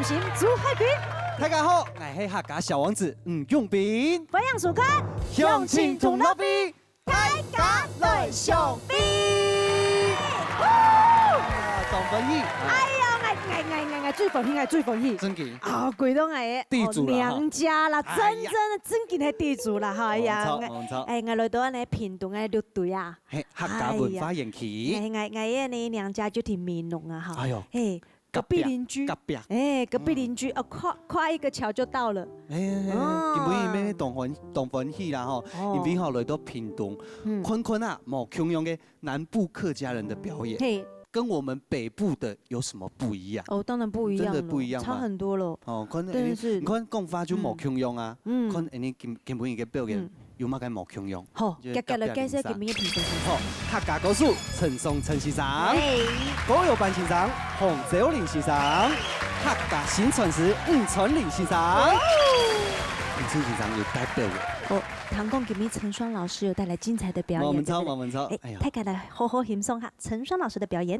心朱海军。大家好，我是客家小王子吴永斌。欢迎收看《乡亲同乐比，大家来相比。总分喜。哎呀，我最欢喜，我最欢喜。真嘅。啊，贵东哎，地主啦娘家啦，真哎呀正的真嘅系地主啦，哎呀，冇錯哎，我來到呢屏東嘅綠隊啊，嘿，客家文化園區。我呢娘家就挺美濃啊，哈，哎呦，哎，隔壁鄰居，隔壁。哎，隔壁鄰居，哦，跨一個橋就到了，哎，根本咩同歡喜啦吼，因為吼來到屏東，看啊，冇同樣嘅南部客家人的表演。嘿。跟我们北部的有什么不一样？哦，当然不一样，真的不一样差很多了。哦，看真是，你看講法就冇共樣啊。看你根本一個表演有乜嘅冇共樣？好，介紹來介紹佢們嘅評審。好，客家歌手陳松陳先生，歌謠班先生洪兆麟先生，客家新傳師吳春玲先生。吳春先生有代表嘅。哦，唐貢給面陳雙老師有帶來精彩的表演。我們操，哎呀，大家來好好欣賞下陳雙老師的表演。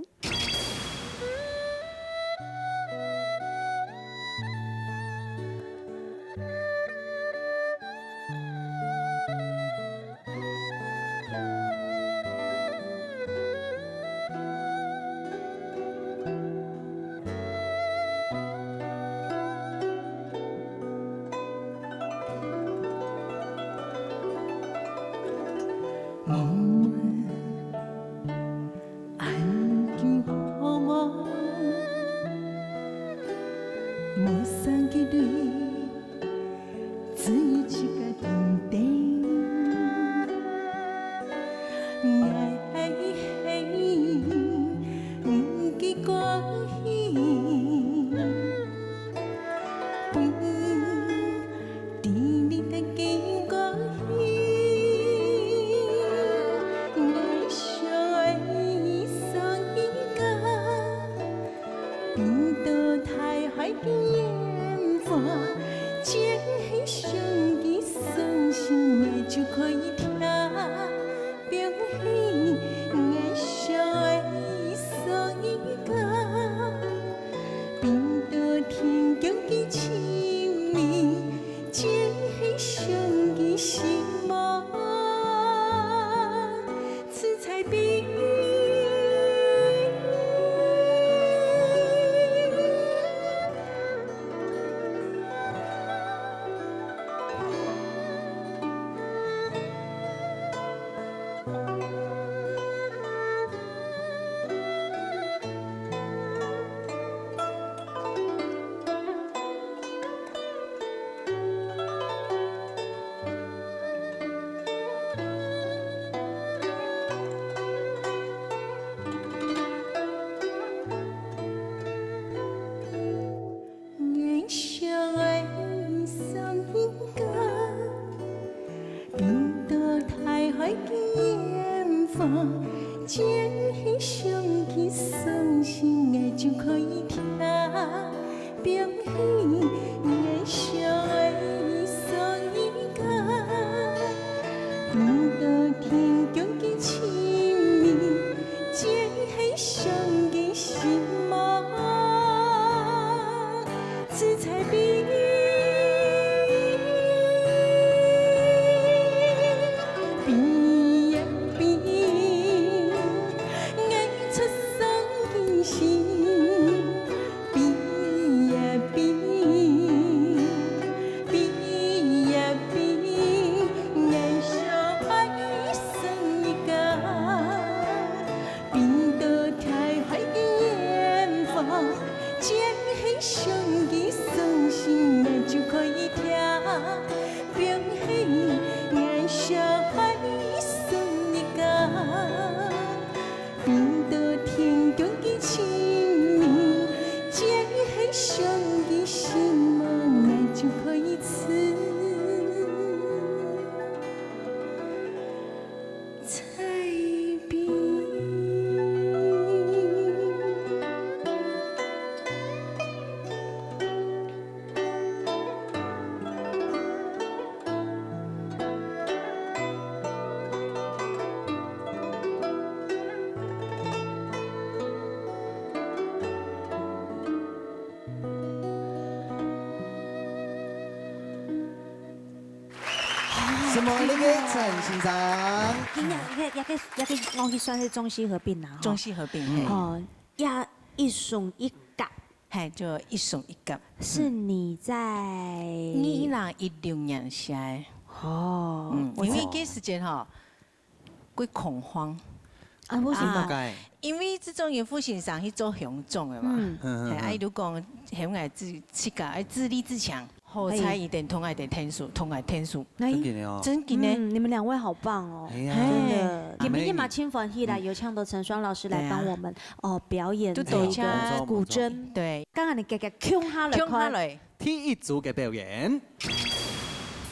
什么那个陈先生？今日也个我去算是中西合并啦，中西合并，哦，呀一笋一甲，嘿，就一笋一甲。是你在2016年写的。哦，因为这时间哈，会恐慌。啊，为什么？因为这种严复先生去做雄总的嘛，哎，如讲向爱自家爱自立自强，好彩一定通爱的天数，通爱天数。真的哦，真的呢，你们两位好棒哦，真的。你们也马清凡一来有唱的陈双老师来帮我们表演这个古筝。对，刚刚你给 Q 哈了，第一组嘅表演。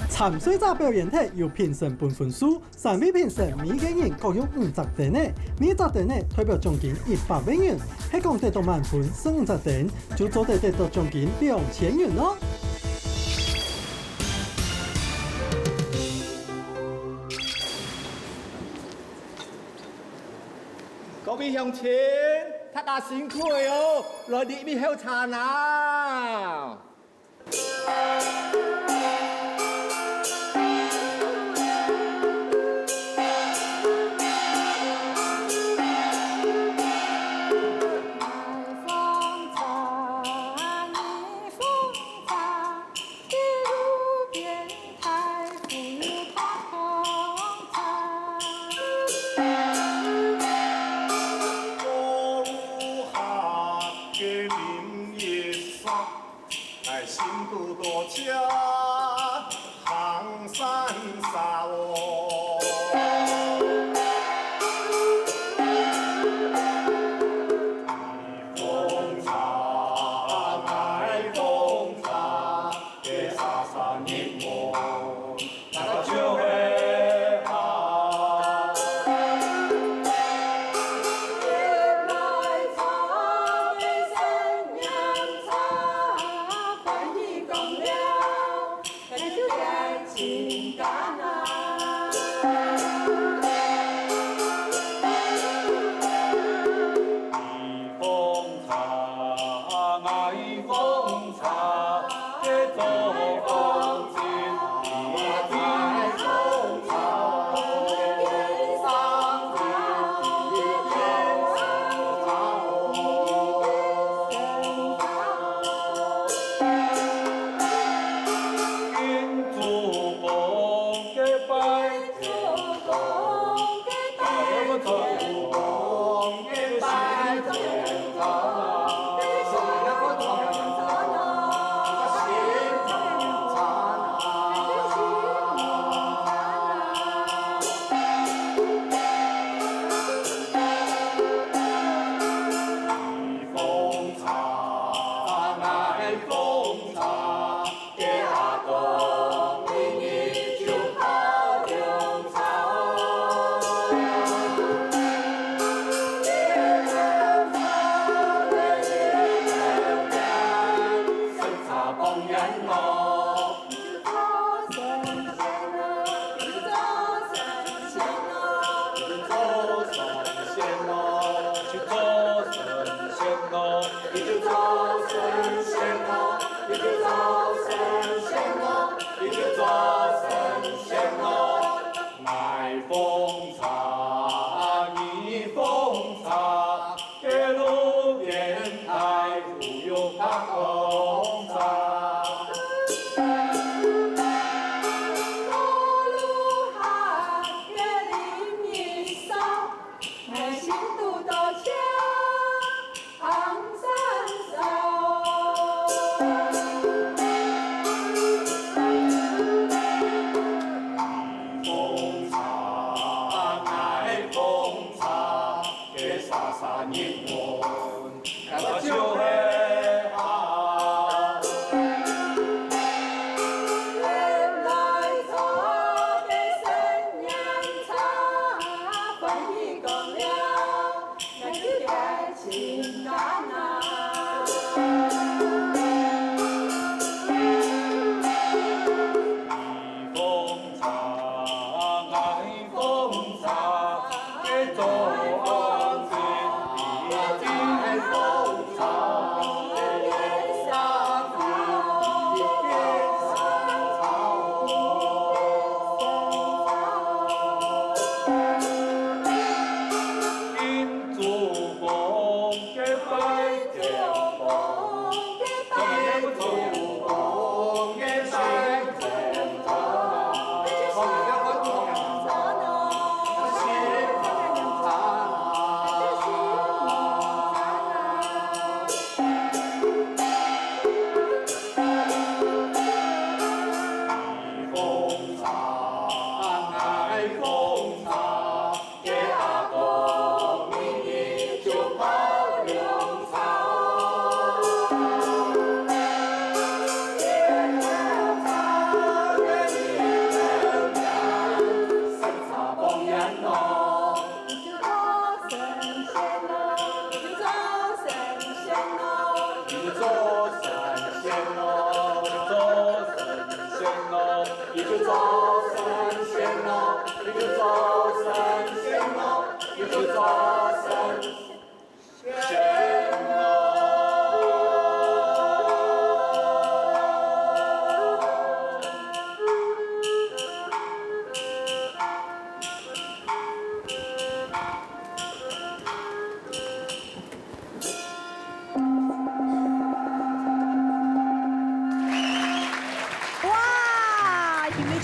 参赛者表演体由评审判分数，3位评审每个人各有50点呢，每10点呢代表奖金100万元，系讲得到满分50点，就做得到奖金2000元咯。各位乡亲，大家辛苦了哦，来你咪好茶啊！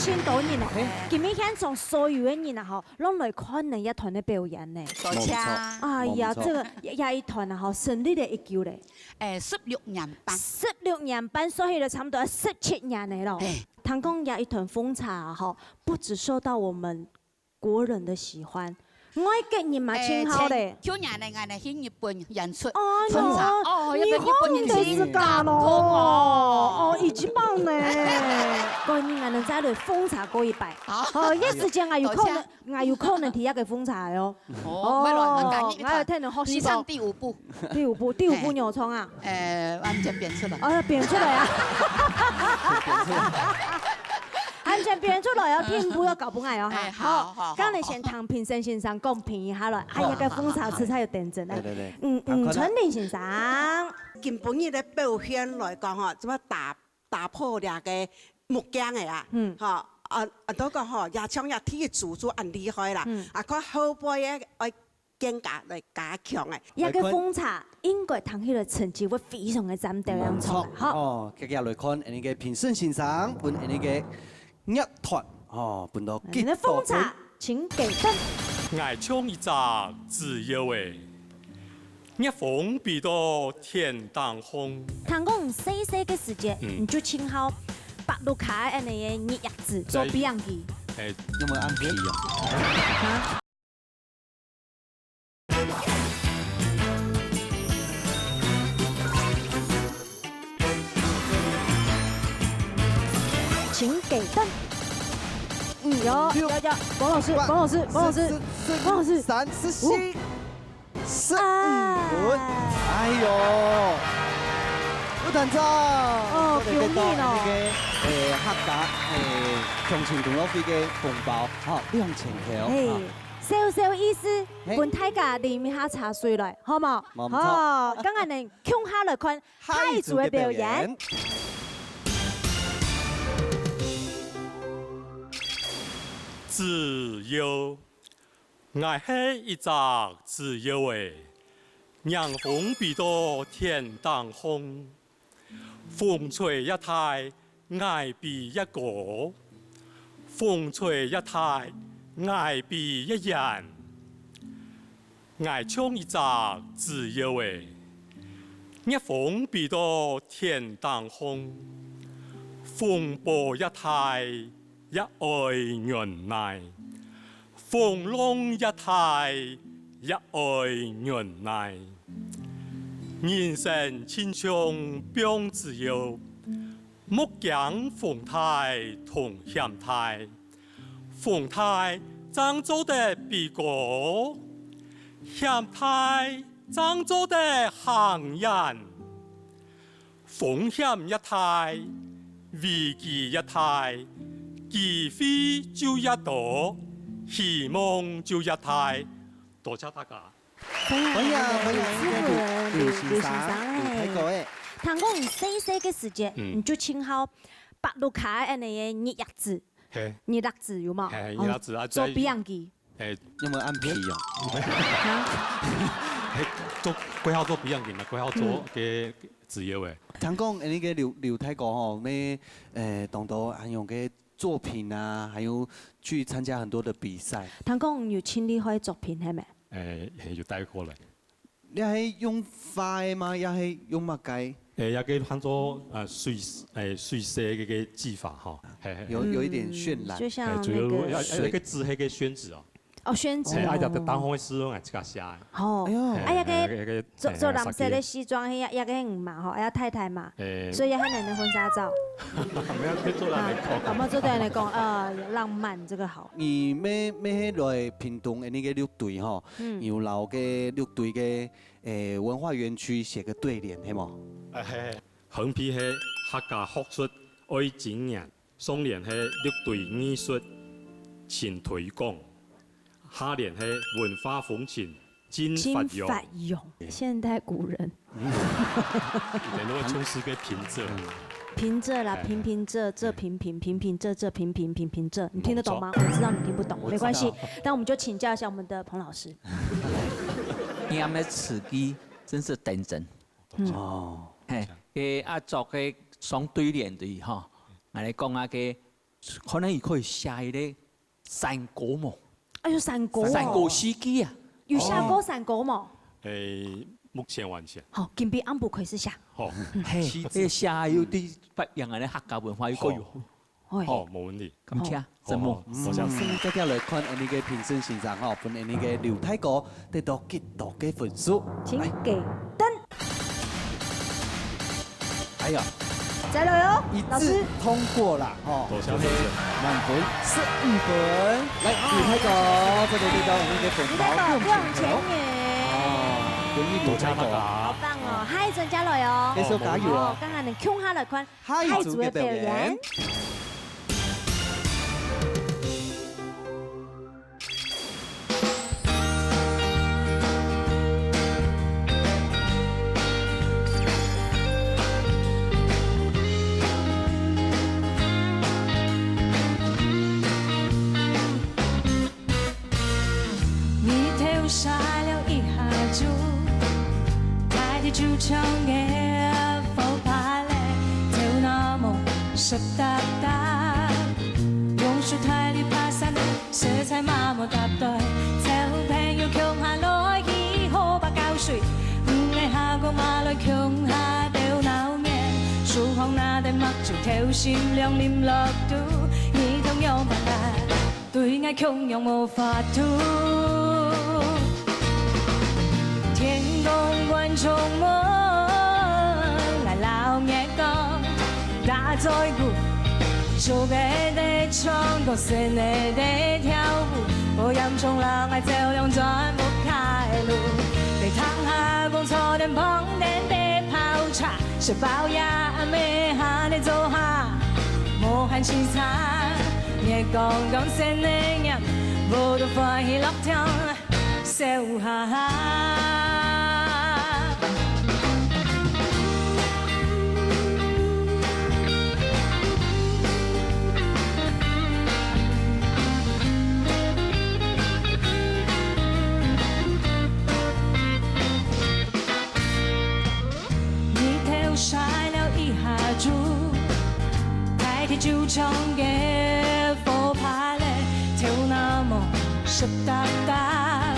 真多人哦。今日天从所有的人啊吼，拢来看你一团的表演呢。多谢。哎呀，这个也一团啊吼，成立了一久嘞。16年半。16年半，所以就差不多17年的咯。唐宫也一团风茶哈，不只受到我们国人的喜欢。外國人嘛挺好的。去年呢，我哋去日本演出。風茶。日本人ですか咯。哦，一棒呢。過年我哋再嚟風茶過一擺。哦，一時間我有可能提一個風茶喲。哦，我有聽到學習。你唱第5部。第5部牛蔥啊。完全變出來。變出來啊。完全變出來有天賦都搞不捱哦哈。好，咁你先同評審先生講評一下啦。哎呀，個風茶吃才有認真啊。春玲先生，根本伊咧表現來講吼，怎麼打破兩個木鏡嘅啊？嚇嗰個吼也唱也踢組組很厲害啦。佢後輩嘅更加嚟加強嘅。一個風茶應該同佢嘅成績會非常嘅讚掉樣出嚟。好。哦，今日來看你嘅評審先生，本你嘅。一團哦，半到幾多風茶？請給分。愛唱一隻自由嘅，一風比到天當空。唐公細細嘅時間，你就請好白鹿卡嘅那個日子做表演嘅。有冇安排啊？請給分。有，王老師，3、4、15分。哎呦，有團長。哦，表演哦。客家重慶同樂會嘅紅包，好2000塊。少意思，本大家啉下茶水來，好冇？好，今日你共下來看海組嘅表演。自由，我係一隻自由嘅，讓風比到天當空，風吹一太，愛比一個，風吹一太，愛比一人，我唱一隻自由嘅，一風比到天當空，風波一太。一愛原來，風浪一太，一愛原來。人生千重變自由，莫講風太同險太。風太爭做得比過，險太爭做得行人。風險一太，危機一太。機會就一朵，希望就一太，多謝大家。歡迎劉先生，睇過誒。唐公細嘅時間，你就請好白鹿卡嘅那個日子，日子有冇？日子啊，做表演嘅。有冇安排啊？做幾好做表演嘅嘛，幾好做嘅自由誒。唐公你嘅劉太講吼，咩當到還用嘅。作品啊，還有去參加很多的比賽。唐公有親厲害作品係咪？要帶過來。你係用快嗎？又係用乜計？也給當做水色嘅技法哈。有一點渲染。就像那個那個字係個宣紙哦。哦，宣紙。哎呀，當紅嘅時候，自家寫。哦。哎呀，個做藍色嘅西裝，一個唔嘛吼，一太太嘛，所以很難的婚紗照。咁啊，做對人嚟講，浪漫這個好。而咩來屏東嘅呢個綠隊吼，有老嘅綠隊嘅文化園區寫個對聯，係冇？橫批係客家學術愛經驗，雙聯係綠隊藝術前推廣。下聯係文化風情金發用，現代古人。你那個充實個平仄，平仄啦，平仄，這平平仄，平仄，你聽得懂嗎？我知道你聽不懂，沒關係，但我們就請教一下我們的彭老師。你啱嘅詞句真是認真。哦，係，佢做嘅雙對聯對吼，我哋講下嘅可能伊可以下一个山歌嘛。哎呦，山歌哦！山歌司机啊，有下过山歌吗？目前完成。好，金币安不可以是下。好，嘿，这下有啲不一样嘅客家文化，有个有。好，冇问题。咁请，真冇。我相信接下来看你嘅评审欣赏吼，分你嘅刘太哥得到几多嘅分数？请给灯。哎呀！ 再来哦，一致通过了哦，满分15分。来，刘太哥，这里得到我们的粉包不用钱耶。哦，恭喜刘太哥，好棒哦，嗨，增加来哦，继续加油哦。刚刚能 Q 下来看嗨组嘅表演。 下了一下就代替主唱嘅浮拍咧，跳那麼濕答答，用樹太烈拍散，色彩麻木搭對，就平要強下來以好把膠水，唔係下個馬來強下掉鬧面，樹旁那對墨就跳閃亮臉落度，你同樣辦法，對愛強樣無法度。 天公觀眾們，來老嘢講，打在鼓，做嘅的唱歌，聲嘅的跳舞，我飲中浪愛照亮轉不開路。你躺下工錯點碰點的泡茶，是包呀咩下你做下，無限悽慘，你講講聲嘅人，我都快樂聽，笑哈哈。 晒了一下珠，代替主唱嘅火拍咧，跳那麼濕答答，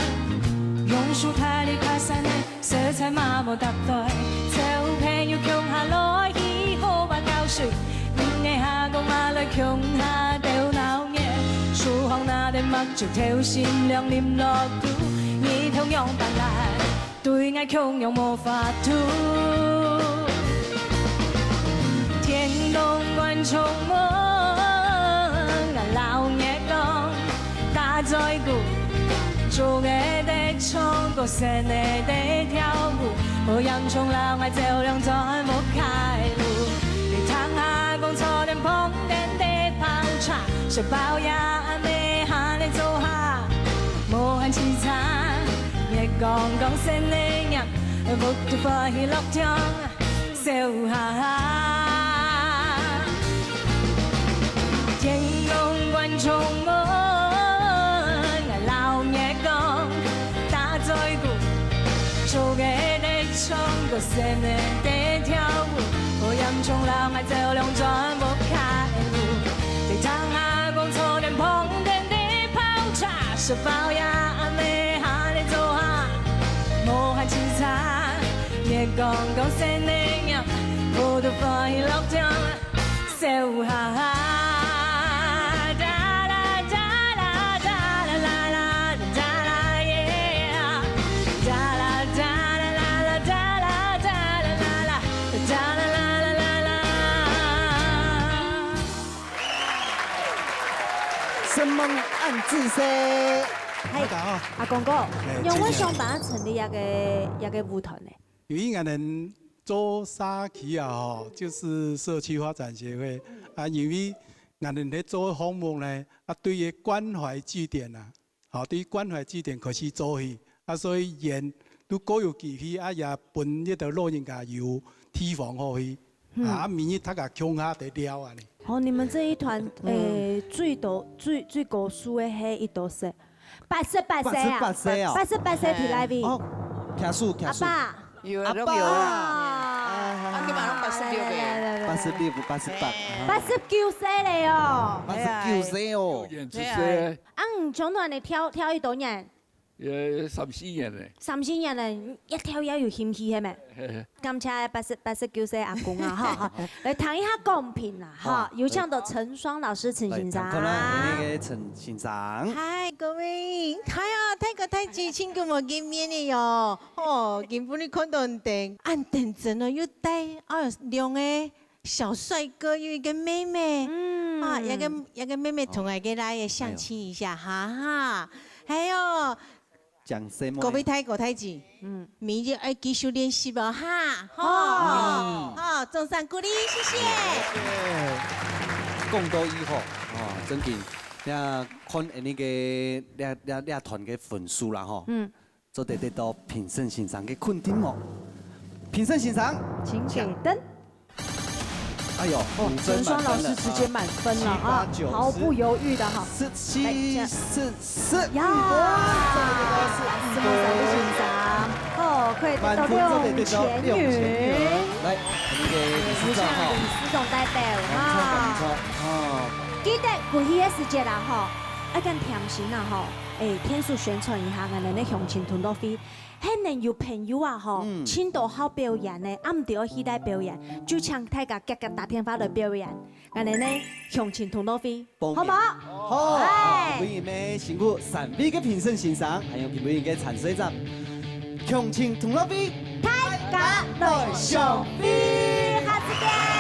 用樹太烈拍散咧，色彩麻木搭對，就平要強下來以好把膠水，唔係下個馬來強下掉鬧嘢，樹行那對墨就跳閃亮臉落度，你同樣扮來，對愛強樣無法度。 天東觀眾們，老嘢講，打在鼓，做嘅的唱歌，聲嘅的跳舞，我飲中浪愛照亮在無開路。你躺下講錯點碰點的泡茶，誰包呀咩下你做下，無限悽慘，也講講聲嘅人，我都快樂聽，笑哈哈。 天公觀眾們，老嘢講，打在鼓，做嘅的唱歌，聲嘅的跳舞，我飲中浪愛照亮轉無開路。你躺下講錯點碰點的泡茶，是包呀咩下你做下，無限悽慘，也講講聲嘅人，我都快樂聽，笑哈哈。 生猛暗自塞。係阿公哥，用我上班成立一個舞團咧。因為我們做沙期啊，吼，就是社區發展協會啊，因為我們咧做項目咧，啊，對於關懷據點啊，好，對於關懷據點開始做起，啊，所以人都各有其去，啊，也分一條老人家有地方好去，啊，明日他個鄉下得了啊呢。哦，你們這一團最高數的係一多少？88歲啊！88歲提來邊？哦，聽數。阿爸，有啊，都有啊。啊，你馬上86個。86、88、 89岁嘞哦。 89岁哦。演出些，从团的跳一多年。 3-4年嘞，3-4年嘞，一跳也有興氣係咪？感謝89歲阿公啊，哈，來談一下公平啦，哈，有請到陳雙老師、陳先生。那個陳先生。嗨，各位，睇啊，睇個睇住千個冇見面嘅喲，哦，根本你看到定，按等陣啊，又帶兩個小帥哥，有一個妹妹，啊，有個妹妹同我給大家相親一下，哈哈，還有。 各位睇過睇字，明日要繼續練習吧，哈，好，掌聲鼓勵，謝謝。講到以後，真嘅，你看那個你團嘅分數啦，吼，就得到評審先生嘅肯定哦。評審先生，請給燈。 哎呦，陳雙老師直接滿分了啊，毫不猶豫的哈，17、14，呀，什麼先生？哦，可以得到6千元。來，那個李思總代表啊，記得過去的時節啦，哈，一間甜心啦，哈，天數宣傳一下，我哋嘅鄉親團隊費。 很能有朋友啊，吼，請到好表演呢，唔對期待表演，就請大家夾夾打電話來表演，我哋呢鄉親同樂會，好唔好？好，歡迎咩辛苦3位嘅評審先生，還有佢哋嘅參賽者，鄉親同樂會，大家來相會，下次見。